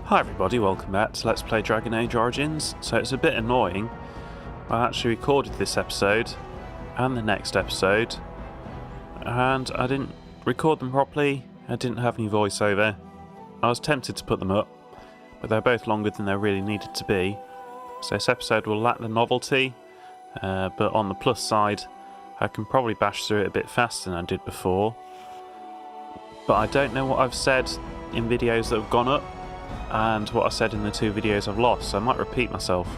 Hi everybody, welcome back to Let's Play Dragon Age Origins. So it's a bit annoying, I actually recorded this episode and the next episode and I didn't record them properly, I didn't have any voiceover. I was tempted to put them up, but they're both longer than they really needed to be. So this episode will lack the novelty, but on the plus side I can probably bash through it a bit faster than I did before. But I don't know what I've said in videos that have gone up and what I said in the two videos I've lost, so I might repeat myself.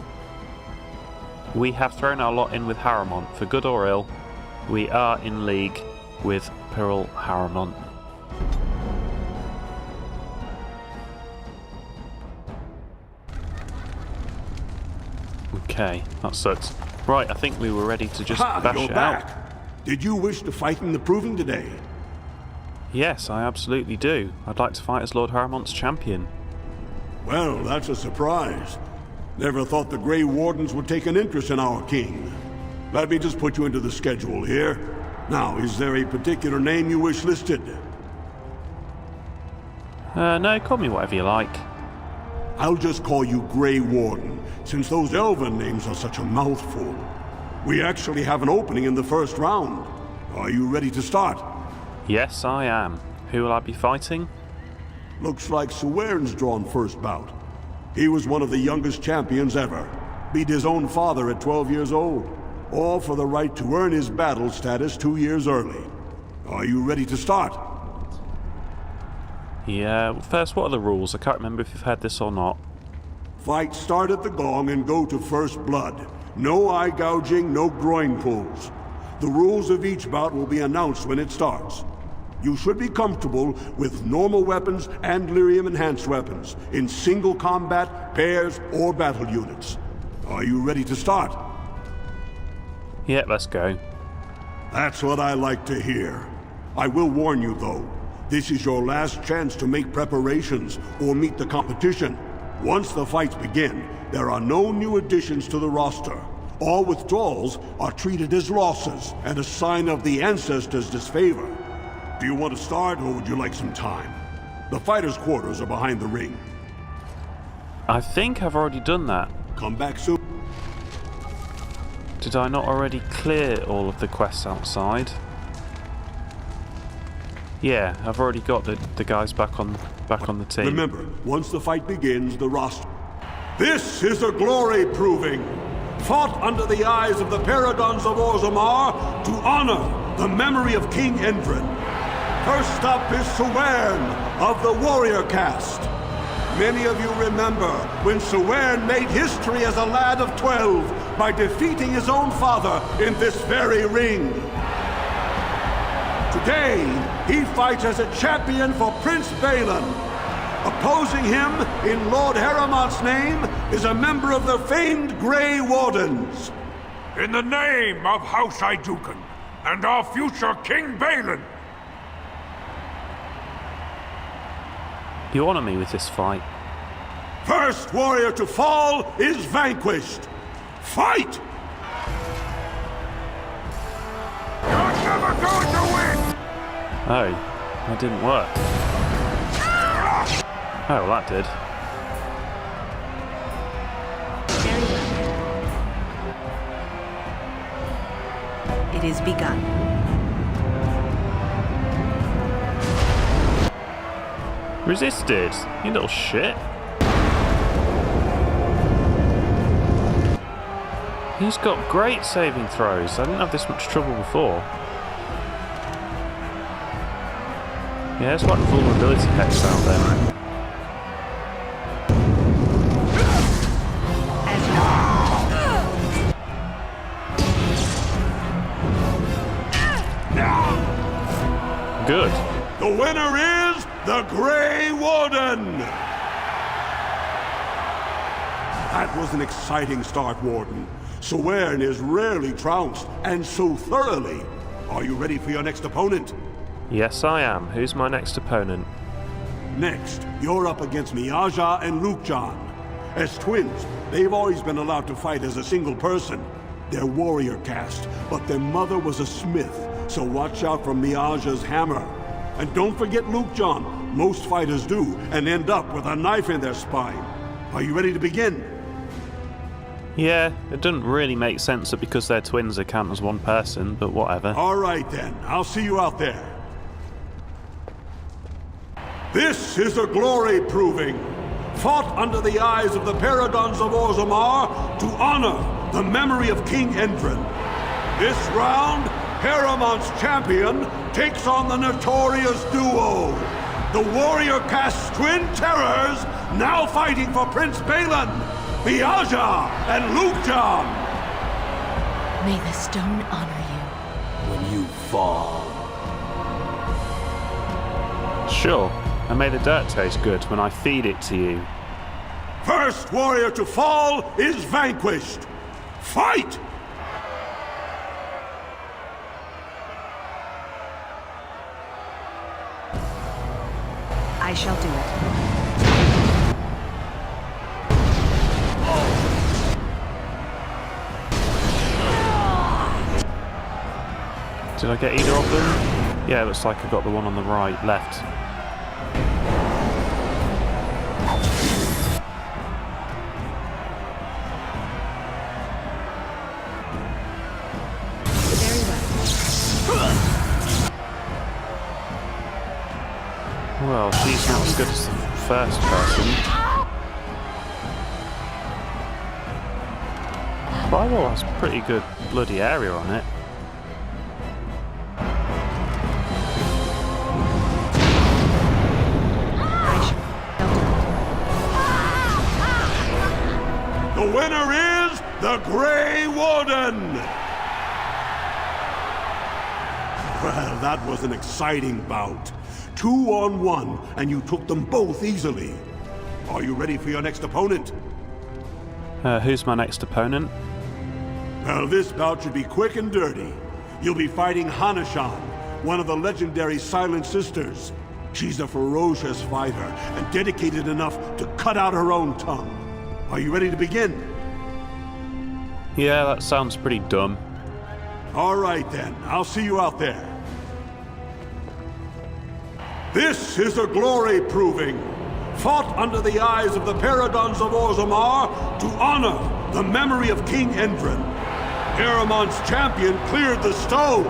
We have thrown our lot in with Haramont. For good or ill, we are in league with Pearl Haramont. Okay, that sucks. Right, I think we were ready to just bash you're it back. out. Did you wish to fight in the Proving today? Yes, I absolutely do. I'd like to fight as Lord Haramont's champion. Well, that's a surprise. Never thought the Grey Wardens would take an interest in our king. Let me just put you into the schedule here. Now, is there a particular name you wish listed? No, call me whatever you like. I'll just call you Grey Warden, since those elven names are such a mouthful. We actually have an opening in the first round. Are you ready to start? Yes, I am. Who will I be fighting? Looks like Suwern's drawn first bout. He was one of the youngest champions ever. Beat his own father at 12 years old. All for the right to earn his battle status 2 years early. Are you ready to start? Yeah, well, first, what are the rules? I can't remember if you've had this or not. Fight start at the gong and go to first blood. No eye gouging, no groin pulls. The rules of each bout will be announced when it starts. You should be comfortable with normal weapons and lyrium-enhanced weapons, in single combat, pairs, or battle units. Are you ready to start? Yeah, let's go. That's what I like to hear. I will warn you, though. This is your last chance to make preparations or meet the competition. Once the fights begin, there are no new additions to the roster. All withdrawals are treated as losses and a sign of the ancestors' disfavor. Do you want to start, or would you like some time? The fighters' quarters are behind the ring. I think I've already done that. Come back soon. Did I not already clear all of the quests outside? Yeah, I've already got the guys back on the team. Remember, once the fight begins, the roster... This is a glory proving! Fought under the eyes of the paragons of Orzammar to honor the memory of King Endrin. First up is Suwern of the warrior caste. Many of you remember when Suwern made history as a lad of 12 by defeating his own father in this very ring. Today, he fights as a champion for Prince Balin. Opposing him, in Lord Haramont's name, is a member of the famed Grey Wardens. In the name of House Idukan and our future King Balin. You honour me with this fight. First warrior to fall is vanquished. Fight! You're never going to win! Oh, that didn't work. Oh, well, that did. Very well. It is begun. Resisted, you little shit. He's got great saving throws. I didn't have this much trouble before. Yeah, it's like vulnerability hex out there, man. Good. The winner is the Grey Warden! That was an exciting start, Warden. Suwern is rarely trounced, and so thoroughly. Are you ready for your next opponent? Yes, I am. Who's my next opponent? Next, you're up against Miaja and Lukjan. As twins, they've always been allowed to fight as a single person. They're warrior caste, but their mother was a smith, so watch out for Miaja's hammer. And don't forget Lukjan, Most fighters do, and end up with a knife in their spine. Are you ready to begin? Yeah, it doesn't really make sense that because they're twins they count as one person, but whatever. All right then, I'll see you out there. This is a glory proving, fought under the eyes of the paragons of Orzammar to honor the memory of King Endrin. This round, Heramont's champion takes on the notorious duo, the warrior caste twin terrors now fighting for Prince Balin, the Aja and Lukjan. May the stone honor you. When you fall. Sure, and may the dirt taste good when I feed it to you. First warrior to fall is vanquished. Fight! I shall do it. Did I get either of them? Yeah, it looks like I got the one on the left. Well, she's not as good as the first person. Bible has pretty good bloody area on it. The winner is the Grey Warden! Well, that was an exciting bout. 2-on-1, and you took them both easily. Are you ready for your next opponent? Who's my next opponent? Well, this bout should be quick and dirty. You'll be fighting Hanashan, one of the legendary Silent Sisters. She's a ferocious fighter, and dedicated enough to cut out her own tongue. Are you ready to begin? Yeah, that sounds pretty dumb. All right then, I'll see you out there. This is a glory proving, fought under the eyes of the paragons of Orzammar to honor the memory of King Endrin. Heramont's champion cleared the stone,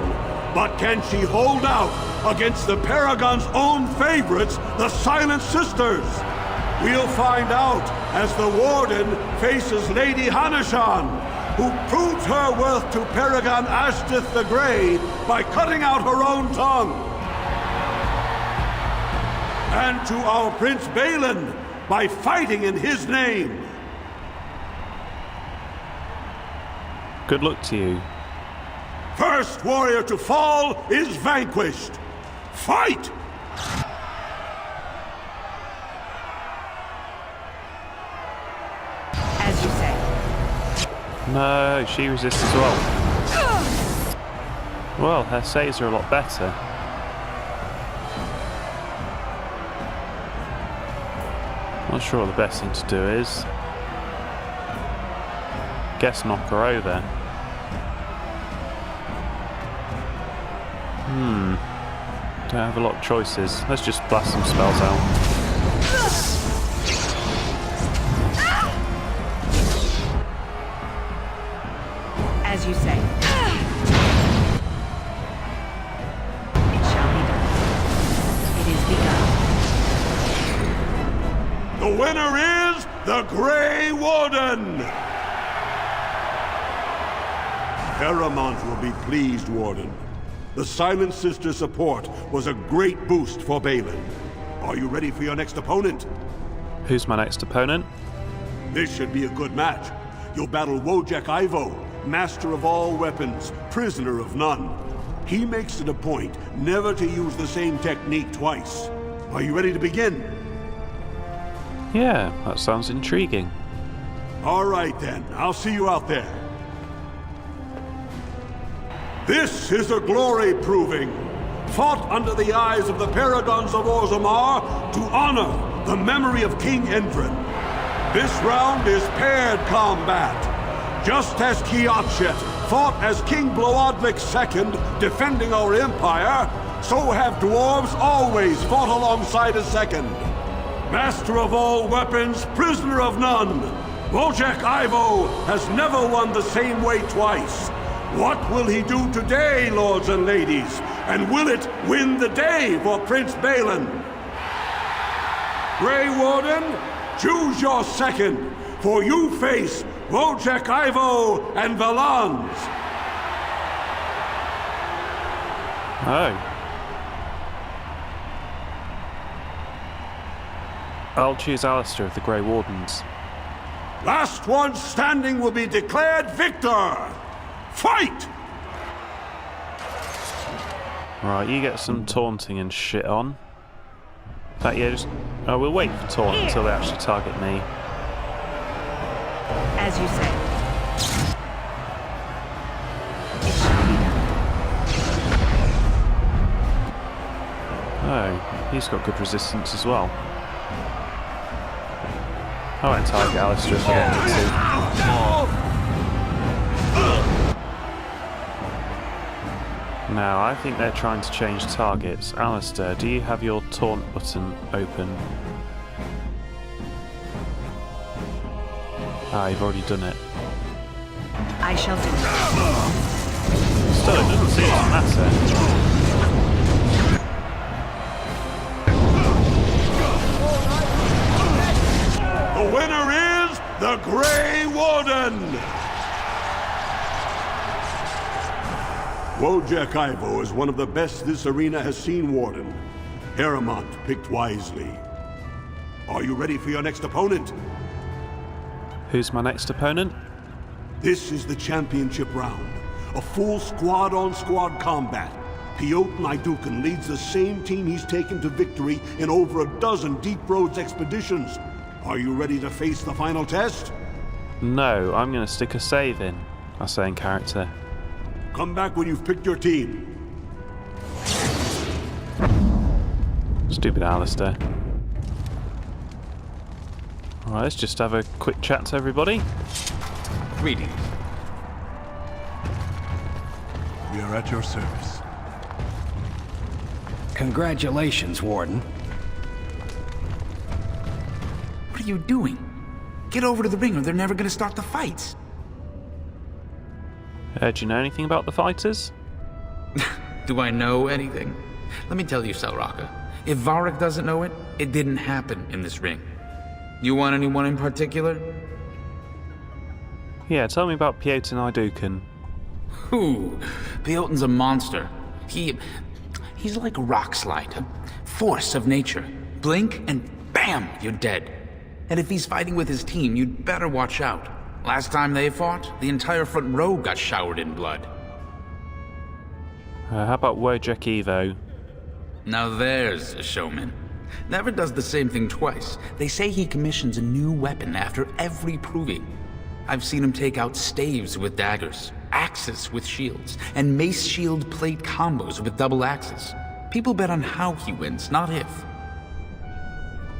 but can she hold out against the paragon's own favorites, the Silent Sisters? We'll find out as the Warden faces Lady Hanashan, who proves her worth to Paragon Ashdith the Grey by cutting out her own tongue. And to our Prince Balin by fighting in his name. Good luck to you. First warrior to fall is vanquished. Fight! As you say. No, she resists as well. Well, her saves are a lot better. Not sure what the best thing to do is. Guess knock her over. Don't have a lot of choices. Let's just blast some spells out. As you say. It shall be done. It is begun. The winner is the Grey Warden! Paramount will be pleased, Warden. The Silent Sister support was a great boost for Balin. Are you ready for your next opponent? Who's my next opponent? This should be a good match. You'll battle Wojek Ivo, master of all weapons, prisoner of none. He makes it a point never to use the same technique twice. Are you ready to begin? Yeah, that sounds intriguing. All right then, I'll see you out there. This is a glory proving, fought under the eyes of the paragons of Orzammar to honor the memory of King Endrin. This round is paired combat. Just as Kiatchet fought as King Bloodlik II defending our empire, so have dwarves always fought alongside a second. Master of all weapons, prisoner of none, Wojciech Ivo has never won the same way twice. What will he do today, lords and ladies? And will it win the day for Prince Balin? Grey Warden, choose your second, for you face Wojciech Ivo and Valans. Oh. I'll choose Alistair of the Grey Wardens. Last one standing will be declared victor. Fight! Right, you get some taunting and shit on. In fact, yeah, just... Oh, we'll wait for taunt until they actually target me. As you say. It shall be done. Oh, he's got good resistance as well. I won't target Alistair if I don't need to. Now, I think they're trying to change targets. Alistair, do you have your taunt button open? Ah, you've already done it. I shall do Still, it doesn't seem to matter. The winner is the Grey Warden! Wojciech Ivo is one of the best this arena has seen, Warden. Haremont picked wisely. Are you ready for your next opponent? Who's my next opponent? This is the championship round. A full squad-on-squad combat. Piotr Naidukan leads the same team he's taken to victory in over a dozen Deep Roads expeditions. Are you ready to face the final test? No, I'm going to stick a save in. I say in character. Come back when you've picked your team. Stupid Alistair. Alright, let's just have a quick chat to everybody. Greetings. We are at your service. Congratulations, Warden. What are you doing? Get over to the ring or they're never gonna start the fights. Do you know anything about the fighters? Do I know anything? Let me tell you, Selraka. If Varric doesn't know it, it didn't happen in this ring. You want anyone in particular? Yeah, tell me about Piotr Naidukan. Ooh, Piotr's a monster. He's like a rock slide, a force of nature. Blink and bam, you're dead. And if he's fighting with his team, you'd better watch out. Last time they fought, the entire front row got showered in blood. How about Wojciech Ivo? Now there's a showman. Never does the same thing twice. They say he commissions a new weapon after every proving. I've seen him take out staves with daggers, axes with shields, and mace shield plate combos with double axes. People bet on how he wins, not if.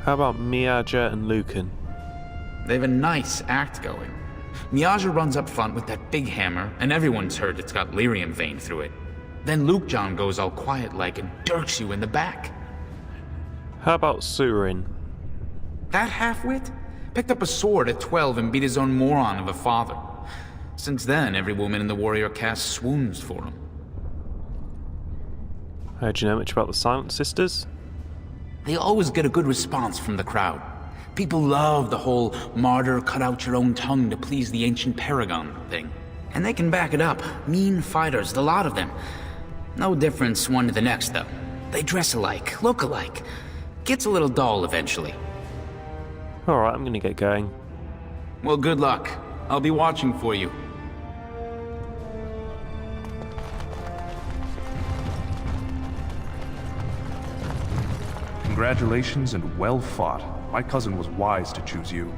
How about Miaja and Lucan? They've a nice act going. Miaja runs up front with that big hammer, and everyone's heard it's got lyrium vein through it. Then Luke John goes all quiet-like and dirks you in the back. How about Surin? That half-wit picked up a sword at 12 and beat his own moron of a father. Since then, every woman in the warrior caste swoons for him. Do you know much about the Silent Sisters? They always get a good response from the crowd. People love the whole martyr cut out your own tongue to please the ancient paragon thing. And they can back it up. Mean fighters, the lot of them. No difference one to the next, though. They dress alike, look alike. Gets a little dull eventually. Alright, I'm gonna get going. Well, good luck. I'll be watching for you. Congratulations and well fought. My cousin was wise to choose you.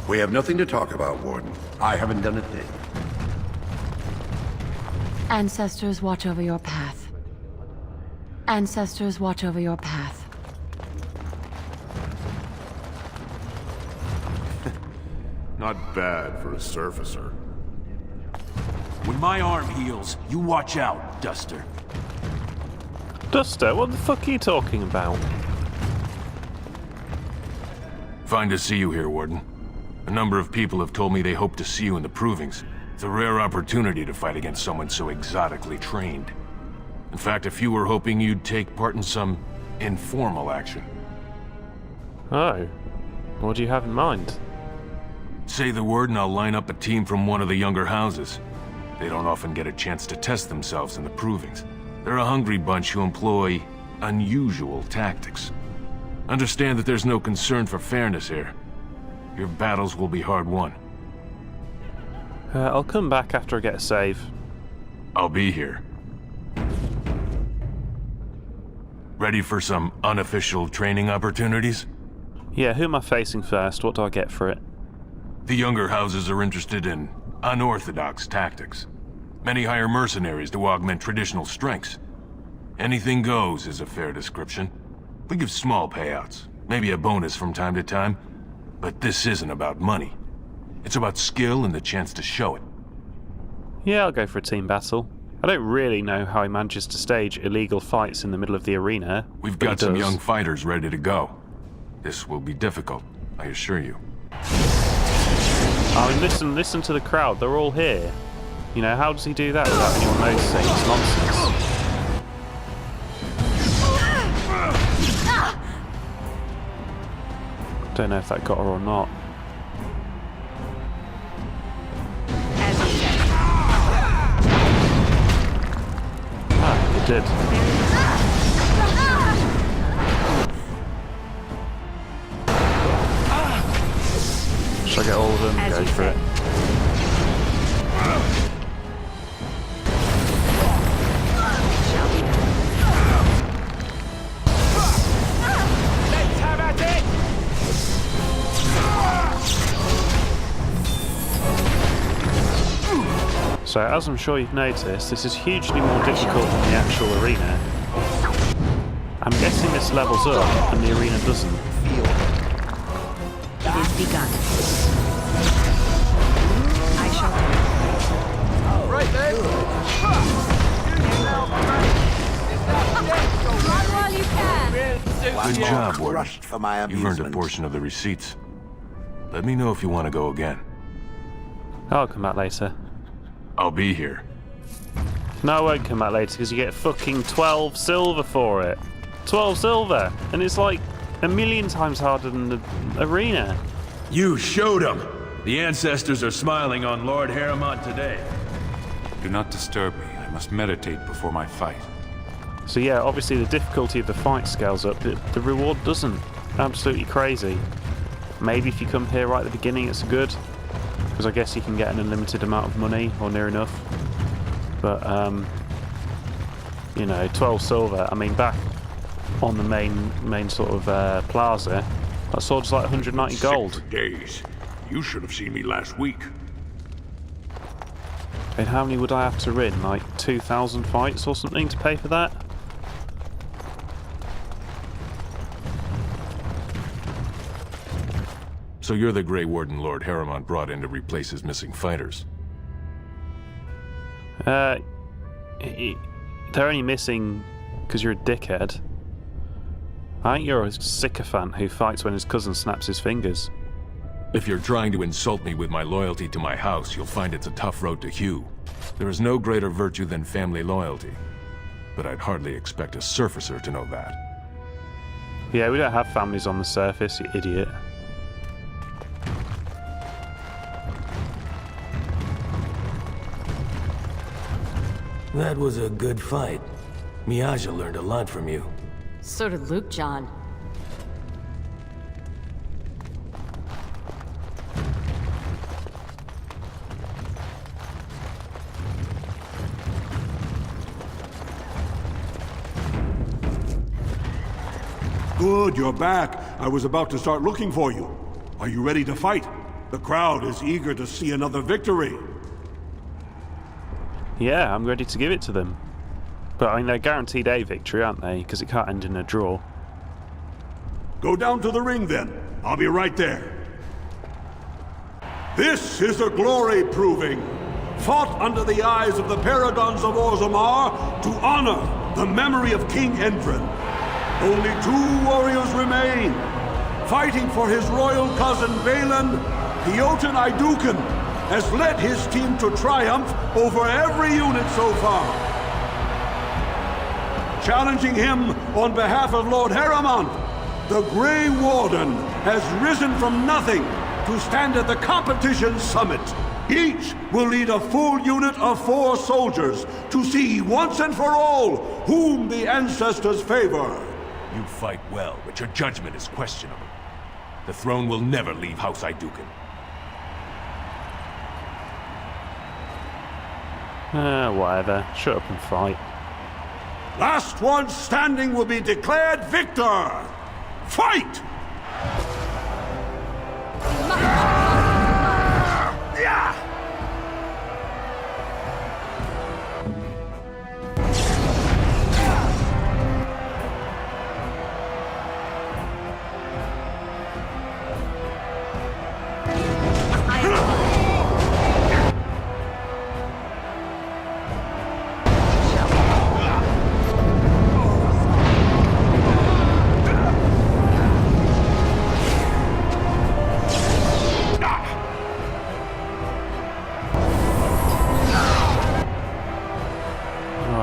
We have nothing to talk about, Warden. I haven't done a thing. Ancestors watch over your path. Ancestors watch over your path. bad for a surfacer. When my arm heals, you watch out, Duster. Duster, what the fuck are you talking about? Fine to see you here, Warden. A number of people have told me they hope to see you in the provings. It's a rare opportunity to fight against someone so exotically trained. In fact, a few were hoping you'd take part in some informal action. Oh. What do you have in mind? Say the word and I'll line up a team from one of the younger houses. They don't often get a chance to test themselves in the provings. They're a hungry bunch who employ unusual tactics. Understand that there's no concern for fairness here. Your battles will be hard won. I'll come back after I get a save. I'll be here. Ready for some unofficial training opportunities? Yeah, who am I facing first? What do I get for it? The younger houses are interested in unorthodox tactics. Many hire mercenaries to augment traditional strengths. Anything goes is a fair description. We give small payouts, maybe a bonus from time to time, but this isn't about money. It's about skill and the chance to show it. Yeah, I'll go for a team battle. I don't really know how he manages to stage illegal fights in the middle of the arena. We've got some young fighters ready to go. This will be difficult, I assure you. I mean, listen to the crowd. They're all here. You know, how does he do that without anyone noticing? It's nonsense. Don't know if that got her or not. As you said. Ah, it did. Should I get all of them and go for it? Let's have at it! So, as I'm sure you've noticed, this is hugely more difficult than the actual arena. I'm guessing this levels up and the arena doesn't. It is begun. I shall do. Right then! Run while you can! Good job, Warden. Crushed for my You've earned a amusement. portion of the receipts. Let me know if you want to go again. I'll come back later. I'll be here. No, I won't come back later because you get fucking 12 silver for it. 12 silver! And it's like a million times harder than the arena. You showed them. The ancestors are smiling on Lord Harrimont today. Do not disturb me. I must meditate before my fight. So yeah, obviously the difficulty of the fight scales up, but the reward doesn't. Absolutely crazy. Maybe if you come here right at the beginning it's good, because I guess you can get an unlimited amount of money, or near enough. But, you know, 12 silver, I mean, back on the main sort of plaza, that sword's like 190 gold. 6 days. You should have seen me last week. And how many would I have to win? Like 2,000 fights or something to pay for that? So you're the Grey Warden Lord Harrimont brought in to replace his missing fighters. They're only missing because you're a dickhead. I think you're a sycophant who fights when his cousin snaps his fingers. If you're trying to insult me with my loyalty to my house, you'll find it's a tough road to hew. There is no greater virtue than family loyalty. But I'd hardly expect a surfacer to know that. Yeah, we don't have families on the surface, you idiot. That was a good fight. Miaja learned a lot from you. So did Luke, John. Good, you're back. I was about to start looking for you. Are you ready to fight? The crowd is eager to see another victory. Yeah, I'm ready to give it to them. But I mean, they're guaranteed a victory, aren't they? Because it can't end in a draw. Go down to the ring then. I'll be right there. This is a glory proving, fought under the eyes of the paragons of Orzammar to honor the memory of King Endren. Only 2 warriors remain. Fighting for his royal cousin Balin, the Jotun Iduken has led his team to triumph over every unit so far. Challenging him on behalf of Lord Haramond, the Grey Warden has risen from nothing to stand at the competition's summit. Each will lead a full unit of 4 soldiers to see once and for all whom the ancestors favor. You fight well, but your judgment is questionable. The throne will never leave House Iduken. Whatever. Shut up and fight. Last one standing will be declared victor. Fight!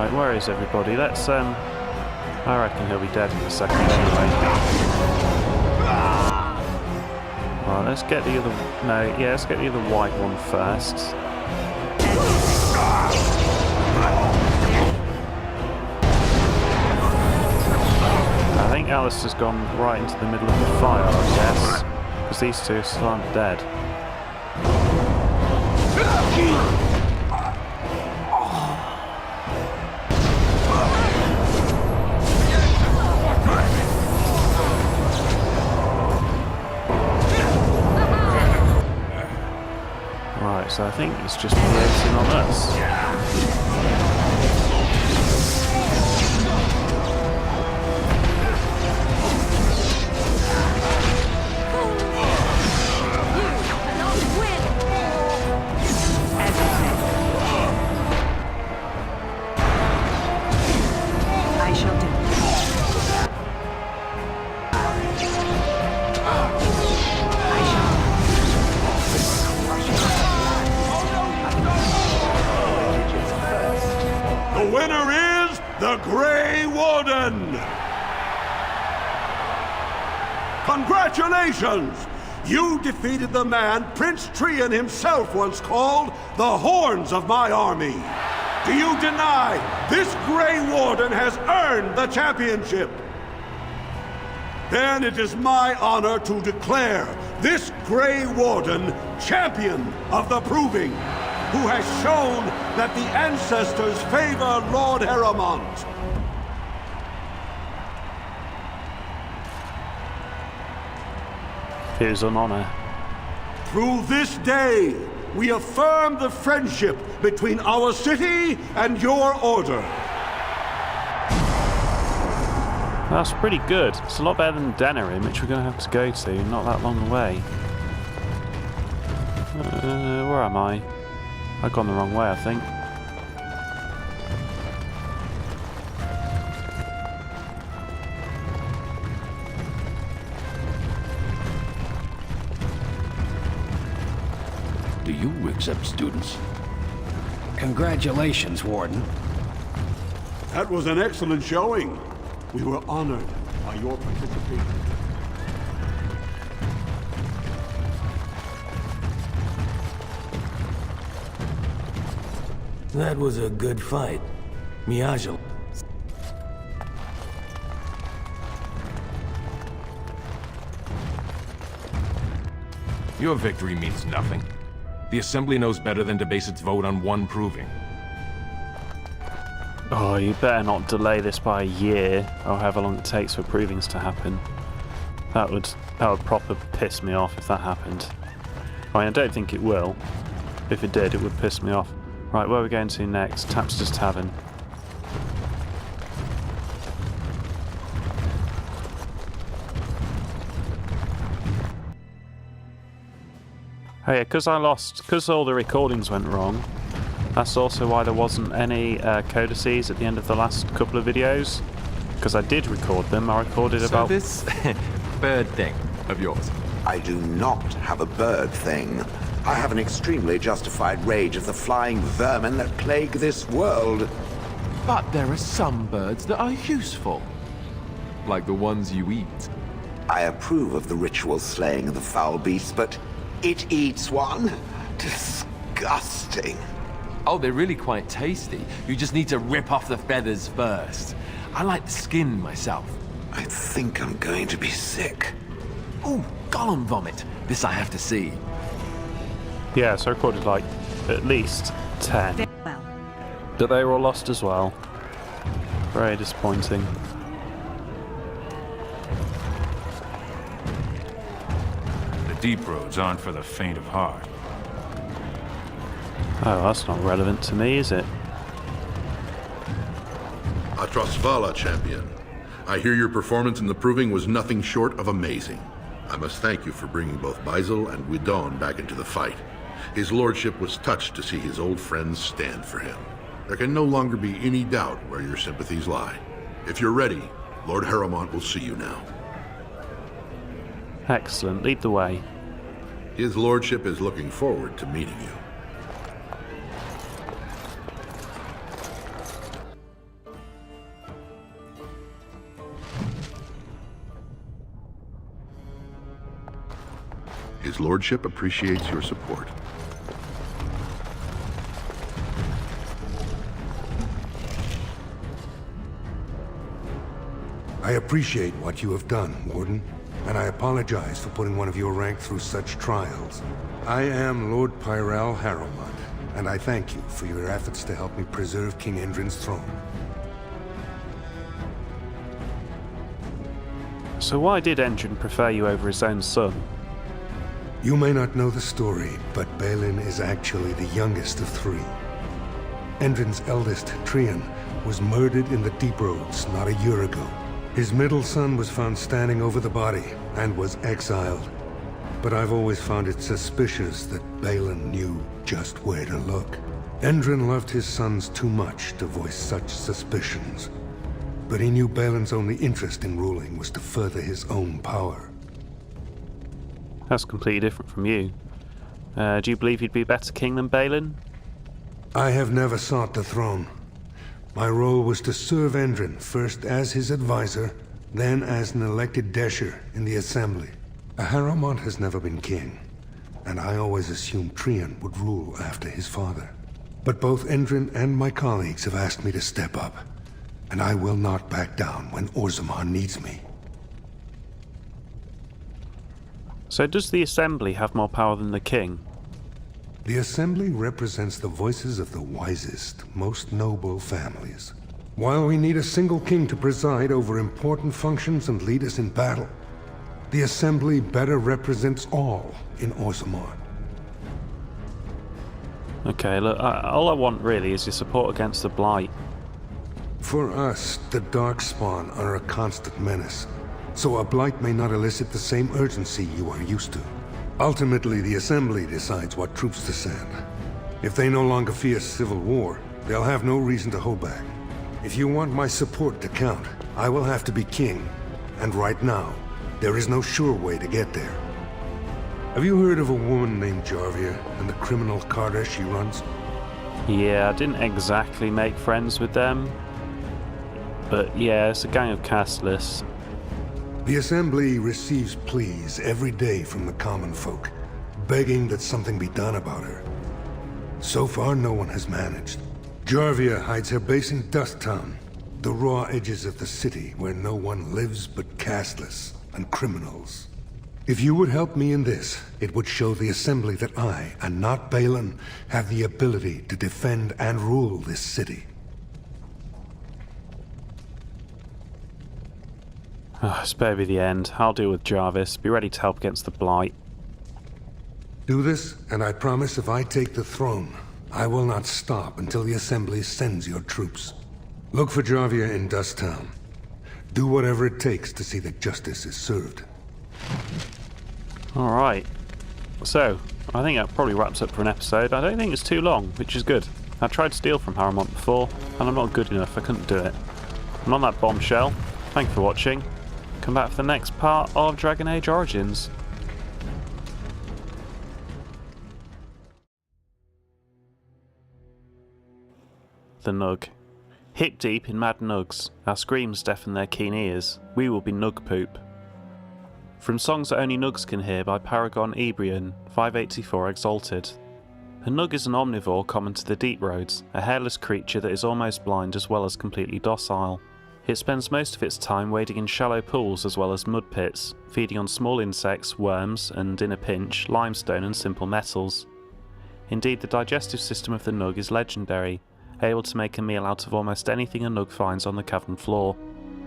Where is everybody? Let's, I reckon he'll be dead in a second anyway. Right, let's get the other, let's get the other white one first. I think Alistair's gone right into the middle of the fire, I guess, because these 2 still aren't dead. So I think it's just racing on us. I shall do. The winner is the Grey Warden! Congratulations! You defeated the man Prince Trian himself once called the Horns of my army. Do you deny this Grey Warden has earned the championship? Then it is my honor to declare this Grey Warden champion of the Proving, who has shown that the ancestors favor Lord Haramond. It is an honor. Through this day, we affirm the friendship between our city and your order. That's pretty good. It's a lot better than Denerim, which we're going to have to go to not that long away. Where am I? I've gone the wrong way, I think. Do you accept students? Congratulations, Warden. That was an excellent showing. We were honored by your participation. That was a good fight. Miagel. Your victory means nothing. The Assembly knows better than to base its vote on one proving. Oh, you better not delay this by a year, or however long it takes for provings to happen. That would proper piss me off if that happened. I mean, I don't think it will. If it did, it would piss me off. Right, where are we going to next? Tapster's Tavern. Oh yeah, because all the recordings went wrong. That's also why there wasn't any codices at the end of the last couple of videos. Because I did record them. I recorded about... So this bird thing of yours? I do not have a bird thing. I have an extremely justified rage of the flying vermin that plague this world. But there are some birds that are useful. Like the ones you eat. I approve of the ritual slaying of the foul beast, but it eats one? Disgusting. Oh, they're really quite tasty. You just need to rip off the feathers first. I like the skin myself. I think I'm going to be sick. Ooh, golem vomit. This I have to see. Yeah, so I recorded like at least 10. Well. But they were all lost as well. Very disappointing. The deep roads aren't for the faint of heart. Oh, that's not relevant to me, is it? Atrosvala, champion. I hear your performance in the Proving was nothing short of amazing. I must thank you for bringing both Baisel and Guidon back into the fight. His lordship was touched to see his old friends stand for him. There can no longer be any doubt where your sympathies lie. If you're ready, Lord Harrowmont will see you now. Excellent. Lead the way. His lordship is looking forward to meeting you. His lordship appreciates your support. I appreciate what you have done, Warden, and I apologize for putting one of your rank through such trials. I am Lord Pyrell Harrowmont, and I thank you for your efforts to help me preserve King Endrin's throne. So why did Endrin prefer you over his own son? You may not know the story, but Balin is actually the youngest of three. Endrin's eldest, Trian, was murdered in the Deep Roads not a year ago. His middle son was found standing over the body and was exiled. But I've always found it suspicious that Balin knew just where to look. Endrin loved his sons too much to voice such suspicions. But he knew Balin's only interest in ruling was to further his own power. That's completely different from you. Do you believe you'd be a better king than Balin? I have never sought the throne. My role was to serve Endrin, first as his advisor, then as an elected Desher in the Assembly. Harrowmont has never been king, and I always assumed Trian would rule after his father. But both Endrin and my colleagues have asked me to step up, and I will not back down when Orzammar needs me. So does the Assembly have more power than the king? The Assembly represents the voices of the wisest, most noble families. While we need a single king to preside over important functions and lead us in battle, the Assembly better represents all in Orzammar. Okay, look, all I want really is your support against the Blight. For us, the Darkspawn are a constant menace, so a Blight may not elicit the same urgency you are used to. Ultimately, the Assembly decides what troops to send. If they no longer fear civil war, they'll have no reason to hold back. If you want my support to count, I will have to be king, and right now, there is no sure way to get there. Have you heard of a woman named Jarvia and the criminal carter she runs? Yeah, I didn't exactly make friends with them. But yeah, it's a gang of castless. The Assembly receives pleas every day from the common folk, begging that something be done about her. So far, no one has managed. Jarvia hides her base in Dust Town, the raw edges of the city where no one lives but castless and criminals. If you would help me in this, it would show the Assembly that I, and not Balin, have the ability to defend and rule this city. Spare me the end. I'll deal with Jarvis. Be ready to help against the Blight. Do this, and I promise if I take the throne, I will not stop until the Assembly sends your troops. Look for Jarvia in Dust Town. Do whatever it takes to see that justice is served. Alright. So, I think that probably wraps up for an episode. I don't think it's too long, which is good. I tried to steal from Harrowmont before, and I'm not good enough, I couldn't do it. And on that bombshell, thank you for watching. Come back for the next part of Dragon Age Origins. The Nug. Hip deep in mad nugs, our screams deafen their keen ears, we will be nug poop. From Songs That Only Nugs Can Hear by Paragon Ebrian, 584 Exalted. A nug is an omnivore common to the deep roads, a hairless creature that is almost blind as well as completely docile. It spends most of its time wading in shallow pools as well as mud pits, feeding on small insects, worms, and, in a pinch, limestone and simple metals. Indeed, the digestive system of the nug is legendary, able to make a meal out of almost anything a nug finds on the cavern floor.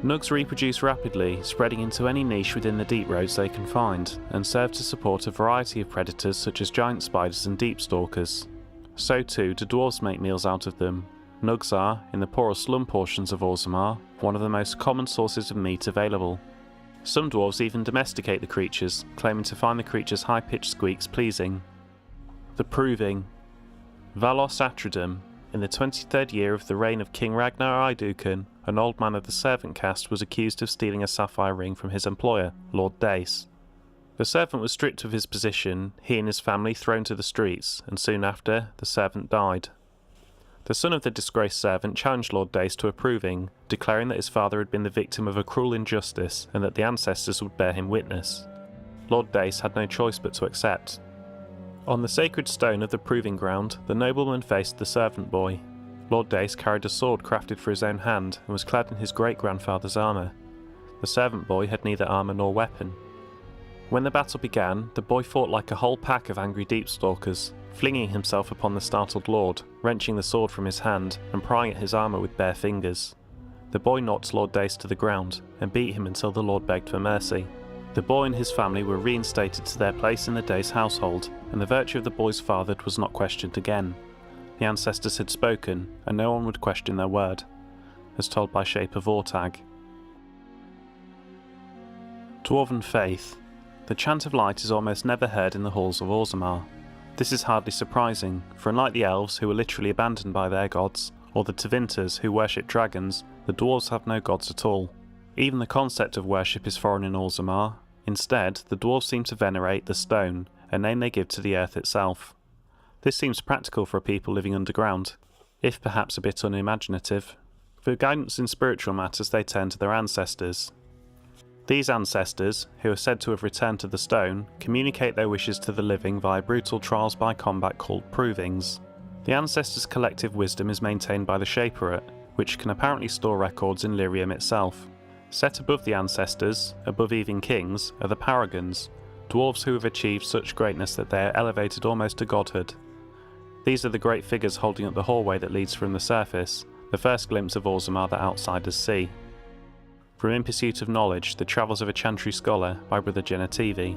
Nugs reproduce rapidly, spreading into any niche within the deep roads they can find, and serve to support a variety of predators such as giant spiders and deep stalkers. So too do dwarves make meals out of them. Nugs are, in the poorer slum portions of Orzammar, one of the most common sources of meat available. Some dwarves even domesticate the creatures, claiming to find the creatures' high-pitched squeaks pleasing. The Proving. Valos Atridum. In the 23rd year of the reign of King Ragnar Idukun, an old man of the servant caste was accused of stealing a sapphire ring from his employer, Lord Dace. The servant was stripped of his position, he and his family thrown to the streets, and soon after, the servant died. The son of the disgraced servant challenged Lord Dace to a proving, declaring that his father had been the victim of a cruel injustice and that the ancestors would bear him witness. Lord Dace had no choice but to accept. On the sacred stone of the proving ground, the nobleman faced the servant boy. Lord Dace carried a sword crafted for his own hand and was clad in his great-grandfather's armour. The servant boy had neither armour nor weapon. When the battle began, the boy fought like a whole pack of angry deep-stalkers, flinging himself upon the startled lord, wrenching the sword from his hand and prying at his armour with bare fingers. The boy knocked Lord Dace to the ground and beat him until the lord begged for mercy. The boy and his family were reinstated to their place in the Dace household, and the virtue of the boy's father was not questioned again. The ancestors had spoken, and no one would question their word, as told by Shape of Ortag. Dwarven Faith. The chant of light is almost never heard in the halls of Orzammar. This is hardly surprising, for unlike the elves who were literally abandoned by their gods, or the Tevinters who worship dragons, the dwarves have no gods at all. Even the concept of worship is foreign in Orzammar. Instead, the dwarves seem to venerate the stone, a name they give to the earth itself. This seems practical for a people living underground, if perhaps a bit unimaginative. For guidance in spiritual matters they turn to their ancestors. These ancestors, who are said to have returned to the stone, communicate their wishes to the living via brutal trials by combat called provings. The ancestors' collective wisdom is maintained by the Shaperate, which can apparently store records in Lyrium itself. Set above the ancestors, above even kings, are the paragons, dwarves who have achieved such greatness that they are elevated almost to godhood. These are the great figures holding up the hallway that leads from the surface, the first glimpse of Orzammar that outsiders see. From In Pursuit of Knowledge, The Travels of a Chantry Scholar by Brother Genetivi.